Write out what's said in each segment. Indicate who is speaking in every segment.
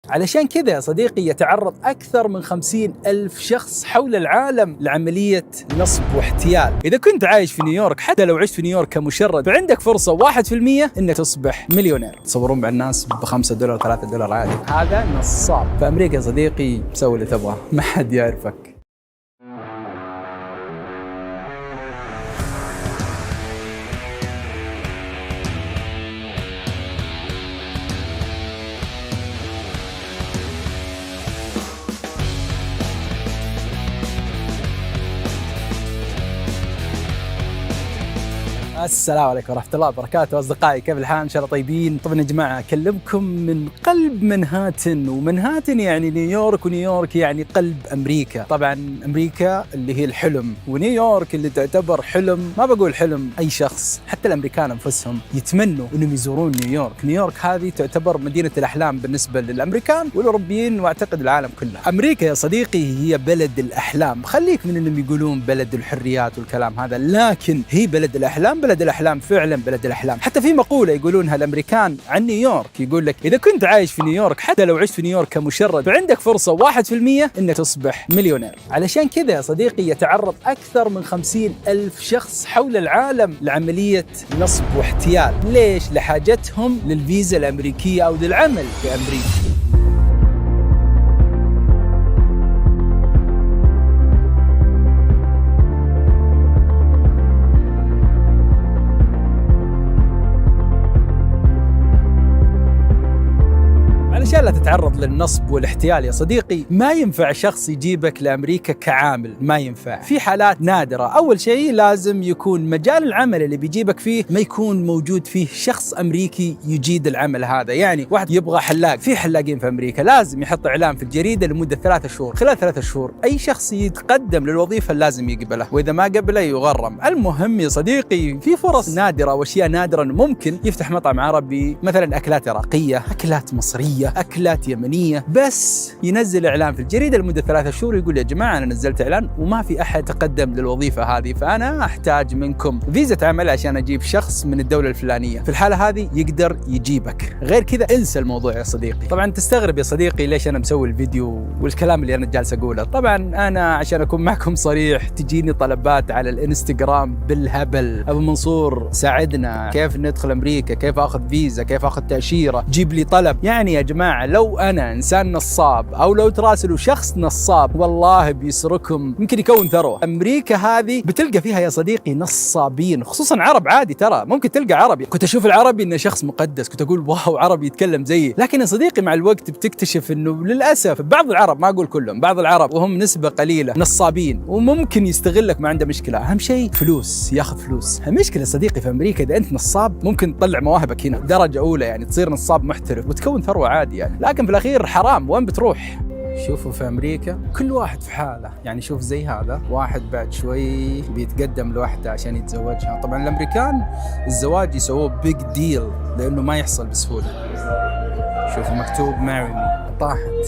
Speaker 1: علشان كذا يا صديقي يتعرض أكثر من 50,000 شخص حول العالم لعملية نصب واحتيال. إذا كنت عايش في نيويورك، حتى لو عشت في نيويورك كمشرد، فعندك فرصة 1% إنك تصبح مليونير. تصورون مع الناس ب$5 $3 عادي. هذا نصاب. في أمريكا يا صديقي سوي اللي تبغاه، ما حد يعرفك. السلام عليكم ورحمة الله وبركاته. أصدقائي كيف الحال؟ إن شاء الله طيبين. طبعا يا جماعة أكلمكم من قلب منهاتن، ومنهاتن يعني نيويورك، ونيويورك يعني قلب أمريكا. طبعا أمريكا اللي هي الحلم، ونيويورك اللي تعتبر حلم، ما بقول حلم أي شخص، حتى الأمريكان أنفسهم يتمنوا أنهم يزورون نيويورك. نيويورك هذه تعتبر مدينة الأحلام بالنسبة للأمريكان والأوروبيين وأعتقد العالم كله. أمريكا يا صديقي هي بلد الأحلام، خليك من أنهم يقولون بلد الحريات والكلام هذا، لكن هي بلد الأحلام، بلد الأحلام فعلا بلد الأحلام. حتى في مقولة يقولونها الأمريكان عن نيويورك، يقول لك إذا كنت عايش في نيويورك، حتى لو عشت في نيويورك كمشرد، فعندك فرصة 1% إنك تصبح مليونير. علشان كذا يا صديقي يتعرض أكثر من 50,000 شخص حول العالم لعملية نصب واحتيال. ليش؟ لحاجتهم للفيزا الأمريكية أو للعمل في أمريكا. علشان لا تتعرض للنصب والاحتيال يا صديقي، ما ينفع شخص يجيبك لأمريكا كعامل، ما ينفع. في حالات نادرة. أول شيء لازم يكون مجال العمل اللي بيجيبك فيه ما يكون موجود فيه شخص أمريكي يجيد العمل هذا. يعني واحد يبغى حلاق، في حلاقين في أمريكا، لازم يحط إعلان في الجريدة لمدة 3 شهور. خلال 3 شهور أي شخص يتقدم للوظيفة لازم يقبله، وإذا ما قبله يغرم. المهم يا صديقي في فرص نادرة وأشياء نادرة إنه ممكن يفتح مطعم عربي، مثلا أكلات عراقية، أكلات مصرية، أكلات يمنية، بس ينزل إعلان في الجريدة لمدة 3 شهور، يقول يا جماعة أنا نزلت إعلان وما في أحد تقدم للوظيفة هذه، فأنا أحتاج منكم فيزا عمل عشان أجيب شخص من الدولة الفلانية. في الحالة هذه يقدر يجيبك، غير كذا انسى الموضوع يا صديقي. طبعا تستغرب يا صديقي ليش أنا مسوي الفيديو والكلام اللي أنا جالس أقوله. طبعا أنا عشان أكون معكم صريح، تجيني طلبات على الانستغرام بالهبل: أبو منصور ساعدنا، كيف ندخل أمريكا، كيف أخذ فيزا، كيف أخذ تأشيرة، جيب لي طلب. يعني يا جماعة لو أنا إنسان نصاب أو لو تراسلوا شخص نصاب والله بيسركم، يمكن يكون ثروة. أمريكا هذه بتلقى فيها يا صديقي نصابين، خصوصا عرب. عادي ترى ممكن تلقى عربي، كنت أشوف العربي إنه شخص مقدس، كنت أقول واو عربي يتكلم زيي. لكن يا صديقي مع الوقت بتكتشف إنه للأسف بعض العرب، ما أقول كلهم، بعض العرب وهم نسبة قليلة نصابين، وممكن يستغلك، ما عنده مشكلة. أهم شيء فلوس، ياخذ فلوس. المشكلة صديقي في أمريكا إذا أنت نصاب ممكن تطلع مواهبك هنا درجة أولى، يعني تصير نصاب محترف وتكون ثروة عادي يعني. لكن في الأخير حرام، وين بتروح؟ شوفوا في أمريكا كل واحد في حاله. يعني شوف زي هذا واحد بعد شوي بيتقدم لوحده عشان يتزوجها. طبعا الأمريكان الزواج يسووه بيج ديل لأنه ما يحصل بسهولة. شوفوا مكتوب marry me، طاحت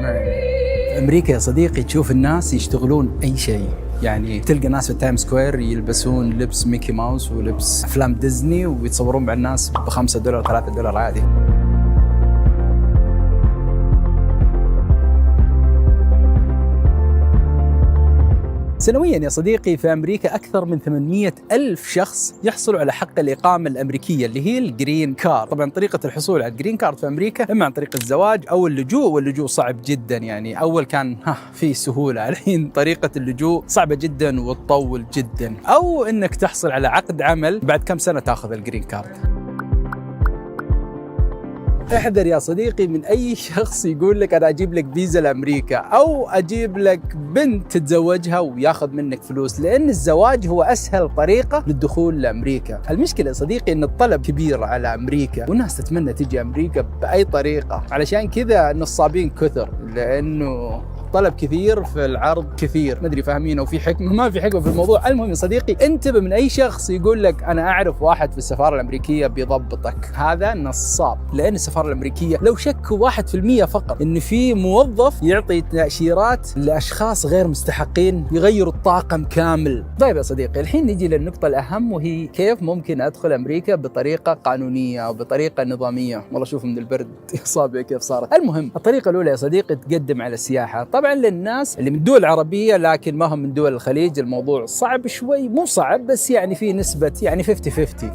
Speaker 1: marry me. في أمريكا يا صديقي تشوف الناس يشتغلون أي شيء. يعني تلقى ناس في تايم سكوير يلبسون لبس ميكي ماوس ولبس أفلام ديزني ويتصورون مع الناس ب$5 $3 عادي. سنويا يا صديقي في أمريكا أكثر من 800,000 شخص يحصلوا على حق الإقامة الأمريكية اللي هي الجرين كارد. طبعا طريقة الحصول على الجرين كارد في أمريكا إما عن طريق الزواج أو اللجوء، واللجوء صعب جدا. يعني أول كان في سهولة، الحين طريقة اللجوء صعبة جدا وتطول جدا. أو إنك تحصل على عقد عمل، بعد كم سنة تأخذ الجرين كارد. احذر يا صديقي من أي شخص يقول لك أنا أجيب لك فيزا لأمريكا أو أجيب لك بنت تتزوجها وياخذ منك فلوس، لأن الزواج هو أسهل طريقة للدخول لأمريكا. المشكلة يا صديقي إن الطلب كبير على أمريكا والناس تتمنى تجي أمريكا بأي طريقة، علشان كذا النصابين كثر، لأنه الطلب كثير في العرض كثير، ما ادري فاهمين او في حكمه ما في حكمه في الموضوع. المهم يا صديقي، انتبه من اي شخص يقول لك انا اعرف واحد في السفاره الامريكيه بيضبطك، هذا نصاب. لان السفاره الامريكيه لو شكوا 1% فقط ان في موظف يعطي تاشيرات لاشخاص غير مستحقين يغيروا الطاقم كامل. طيب يا صديقي، الحين نجي للنقطه الاهم، وهي كيف ممكن ادخل امريكا بطريقه قانونيه او بطريقه نظاميه. والله شوف من البرد اصابعي كيف صارت. المهم الطريقه الاولى يا صديقي، تقدم على السياحه. طبعا للناس اللي من دول عربيه لكن ما هم من دول الخليج الموضوع صعب شوي، مو صعب بس يعني في نسبه يعني 50-50.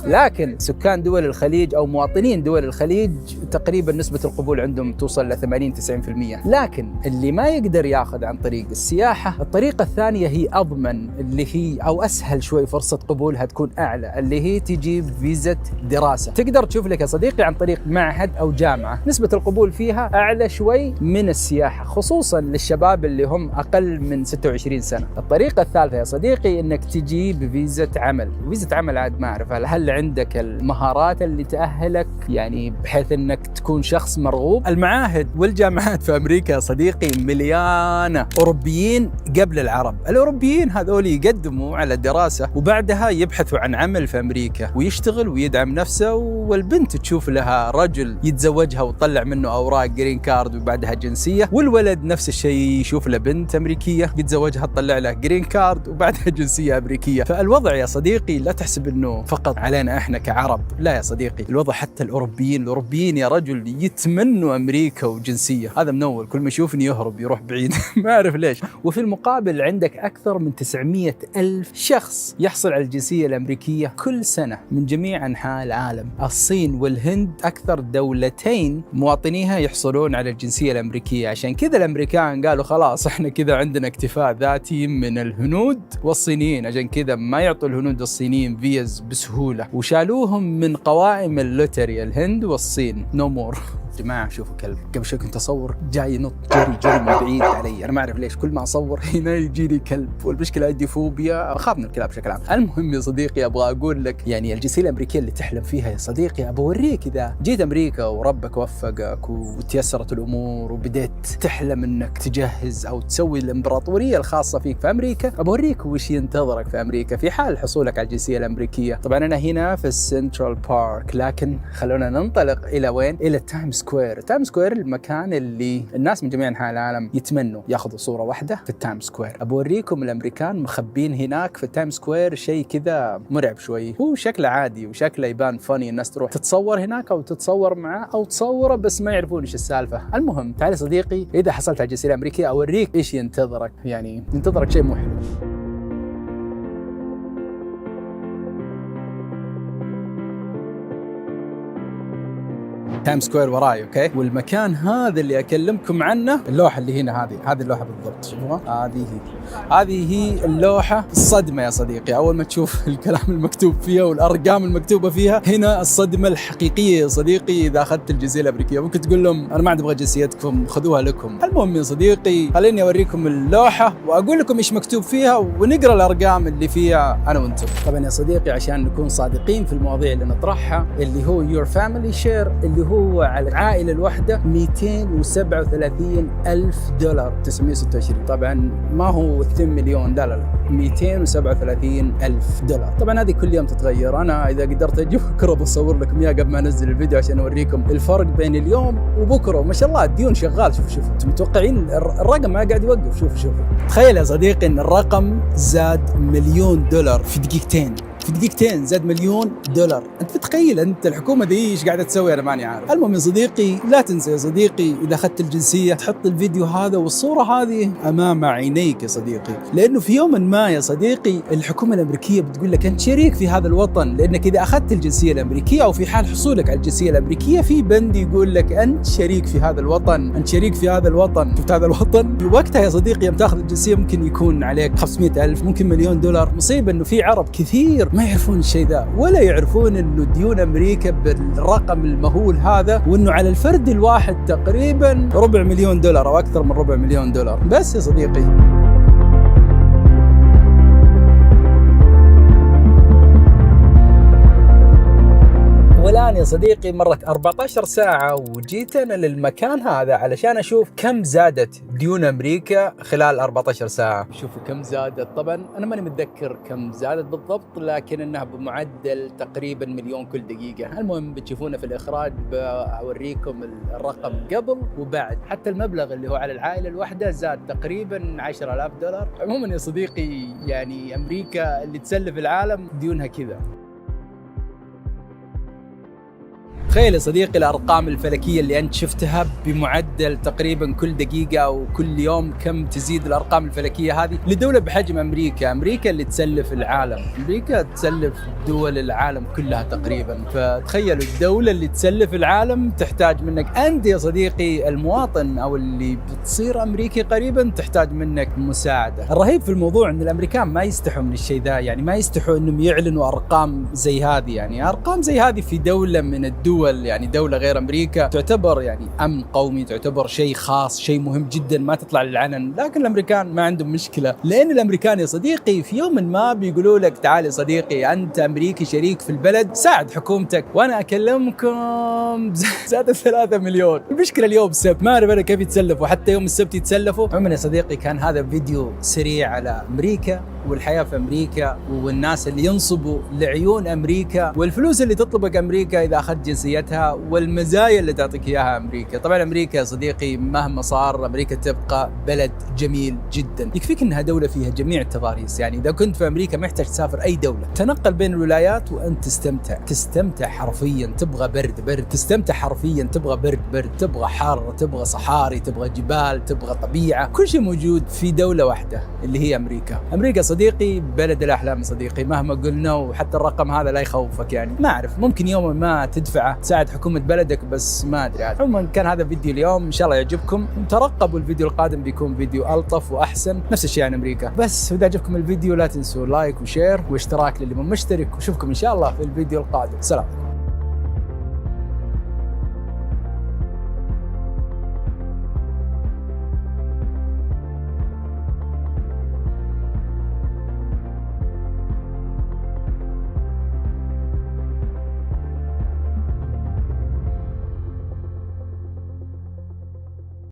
Speaker 1: لكن سكان دول الخليج او مواطنين دول الخليج تقريبا نسبه القبول عندهم توصل ل 80-90%. لكن اللي ما يقدر ياخذ عن طريق السياحه، الطريقه الثانيه هي اضمن، اللي هي او اسهل شوي، فرصه قبولها تكون اعلى، اللي هي تجيب فيزا دراسه. تقدر تشوف لك يا صديقي عن طريق معهد او جامعه، نسبه القبول فيها اعلى شوي من السياحه، خصوصا للشباب اللي هم اقل من 26 سنه. الطريقه الثالثه يا صديقي انك تجيب فيزا عمل. فيزا عمل عاد ما اعرف هل عندك المهارات اللي تاهلك يعني بحيث انك تكون شخص مرغوب. المعاهد والجامعات في امريكا يا صديقي مليانه اوروبيين قبل العرب. الاوروبيين هذول يقدموا على الدراسه وبعدها يبحثوا عن عمل في امريكا ويشتغل ويدعم نفسه، والبنت تشوف لها رجل يتزوجها وتطلع منه اوراق جرين كارد وبعدها جنسيه، والولد نفس الشيء يشوف له بنت امريكيه يتزوجها تطلع له جرين كارد وبعدها جنسيه امريكيه. فالوضع يا صديقي لا تحسب انه فقط علينا احنا كعرب، لا يا صديقي، الوضع حتى الاوروبيين يا رجل يتمنوا امريكا وجنسيه. هذا من اول، كل ما يشوفني يهرب يروح بعيد ما اعرف ليش. وفي المقابل عندك اكثر من 900,000 شخص يحصل على الجنسيه الامريكيه كل سنه من جميع انحاء العالم. الصين والهند اكثر دولتين مواطنيها يحصلون على الجنسيه الامريكيه، عشان كذا الامريكان قالوا خلاص احنا كذا عندنا اكتفاء ذاتي من الهنود والصينيين، عشان كذا ما يعطوا الهنود والصينيين فيز بسهوله وشالوهم من قوائم اللوتري، الهند والصين نو مور. جماعة شوفوا كلب، قبل شوي كنت أصور جاي ينط جري من بعيد علي، أنا ما أعرف ليش كل ما أصور هنا يجيني كلب، والمشكلة عندي فوبيا، أخاف من الكلاب بشكل عام. المهم يا صديقي أبغى أقول لك يعني الجنسية الأمريكية اللي تحلم فيها يا صديقي، أبغى أوريك إذا جيت أمريكا وربك وفقك وتيسرت الأمور وبديت تحلم إنك تجهز أو تسوي الإمبراطورية الخاصة فيك في أمريكا، أبغى أوريك وش ينتظرك في أمريكا في حال حصولك على الجنسية الأمريكية. طبعا أنا هنا في السنترال بارك، لكن خلونا ننطلق إلى وين؟ إلى تايم سكوير. تايم سكوير المكان اللي الناس من جميع انحاء العالم يتمنوا ياخذوا صوره واحده في التايم سكوير. ابوريكم الامريكان مخبين هناك في التايم سكوير شيء كذا مرعب شوي، هو شكله عادي وشكله يبان فاني، الناس تروح تتصور هناك او تتصور معه او تصوره بس ما يعرفون ايش السالفه. المهم تعال صديقي، اذا حصلت على الجنسيه الامريكيه اوريك ايش ينتظرك، يعني ينتظرك شيء مو حلو. تايم سكوير وراي، اوكي، والمكان هذا اللي اكلمكم عنه اللوحه اللي هنا، هذه اللوحه بالضبط، شوفوها، هذه هي اللوحه. الصدمه يا صديقي اول ما تشوف الكلام المكتوب فيها والارقام المكتوبه فيها، هنا الصدمه الحقيقيه يا صديقي اذا اخذت الجنسيه الامريكيه. ممكن تقول لهم انا ما عندي ابغى جنسيتكم، خذوها لكم. المهم يا صديقي خليني اوريكم اللوحه واقول لكم ايش مكتوب فيها ونقرا الارقام اللي فيها انا وانتم. طبعا يا صديقي عشان نكون صادقين في المواضيع اللي نطرحها، اللي هو your family share اللي هو على العائلة الواحدة $237,000 926. طبعا ما هو 2 مليون، لا $237,000. طبعا هذه كل يوم تتغير، انا اذا قدرت اجي بكره بصور لكم اياها قبل ما انزل الفيديو عشان اوريكم الفرق بين اليوم وبكره. ما شاء الله الديون شغال، شوفوا انتم متوقعين الرقم ما قاعد يوقف. شوفوا تخيل يا صديقي ان الرقم زاد $1 مليون في دقيقتين. في دقيقتين زاد $1 مليون. انت متخيل انت الحكومه دي ايش قاعده تسوي؟ انا ماني عارف. المهم يا صديقي لا تنسى يا صديقي اذا اخذت الجنسيه تحط الفيديو هذا والصوره هذه امام عينيك يا صديقي، لانه في يوم ما يا صديقي الحكومه الامريكيه بتقول لك انت شريك في هذا الوطن، لانك اذا اخذت الجنسيه الامريكيه او في حال حصولك على الجنسيه الامريكيه في بند يقول لك انت شريك في هذا الوطن، انت شريك في هذا الوطن. شفت هذا الوطن؟ وقتها يا صديقي يوم تاخذ الجنسيه ممكن يكون عليك 500,000 ممكن $1 مليون. مصيبه انه في عرب كثير ما يعرفون الشيء ذا، ولا يعرفون انه ديون امريكا بالرقم المهول هذا، وانه على الفرد الواحد تقريبا $250,000 او اكثر من $250,000 مليون. بس يا صديقي ولا الآن يا صديقي مرت 14 ساعة وجيت أنا للمكان هذا علشان أشوف كم زادت ديون أمريكا خلال 14 ساعة. شوفوا كم زادت. طبعا أنا ماني متذكر كم زادت بالضبط، لكن إنها بمعدل تقريبا مليون كل دقيقة. المهم بتشوفونه في الإخراج، بوريكم الرقم قبل وبعد. حتى المبلغ اللي هو على العائلة الواحدة زاد تقريبا 10,000 دولار. عموما يا صديقي يعني أمريكا اللي تسلف العالم ديونها كذا. تخيل يا صديقي الأرقام الفلكية اللي أنت شفتها بمعدل تقريبا كل دقيقة أو كل يوم كم تزيد الأرقام الفلكية هذه لدولة بحجم أمريكا. أمريكا اللي تسلف العالم، أمريكا تسلف دول العالم كلها تقريبا. فتخيلوا الدولة اللي تسلف العالم تحتاج منك أنت يا صديقي المواطن أو اللي بتصير أمريكي قريبا تحتاج منك مساعدة. الرهيب في الموضوع أن الأمريكان ما يستحوا من الشيء ذا، يعني ما يستحوا أنهم يعلنوا أرقام زي هذه. يعني أرقام زي هذه في دولة من الدول، يعني دولة غير أمريكا، تعتبر يعني أمن قومي، تعتبر شيء خاص، شيء مهم جدا ما تطلع للعلن. لكن الأمريكان ما عندهم مشكلة، لأن الأمريكان يا صديقي في يوم ما بيقولوا لك تعال يا صديقي أنت أمريكي شريك في البلد، ساعد حكومتك وأنا أكلمكم زاد 3 مليون. المشكلة اليوم السبت، ما أعرف أنا كيف يتسلفوا، حتى يوم السبت يتسلفوا. عموما يا صديقي كان هذا فيديو سريع على أمريكا والحياة في أمريكا والناس اللي ينصبوا لعيون أمريكا والفلوس اللي تطلبك أمريكا إذا أخذت جنسيتها والمزايا اللي تعطيك إياها أمريكا. طبعا أمريكا يا صديقي مهما صار أمريكا تبقى بلد جميل جدا. يكفيك أنها دولة فيها جميع التضاريس. يعني إذا كنت في أمريكا ما يحتاج تسافر أي دولة، تنقل بين الولايات وأنت تستمتع حرفيا. تبغى برد تستمتع حرفيا، تبغى برد تبغى حر، تبغى صحاري، تبغى جبال، تبغى طبيعة، كل شيء موجود في دولة واحدة اللي هي أمريكا. أمريكا صديقي بلد الأحلام صديقي مهما قلنا، وحتى الرقم هذا لا يخوفك. يعني ما أعرف ممكن يوم ما تدفعه تساعد حكومة بلدك، بس ما أدري. عموما كان هذا فيديو اليوم، إن شاء الله يعجبكم. ترقبوا الفيديو القادم بيكون فيديو ألطف وأحسن، نفس الشيء عن أمريكا. بس إذا عجبكم الفيديو لا تنسوا لايك وشير واشتراك للي مو مشترك، وشوفكم إن شاء الله في الفيديو القادم. سلام.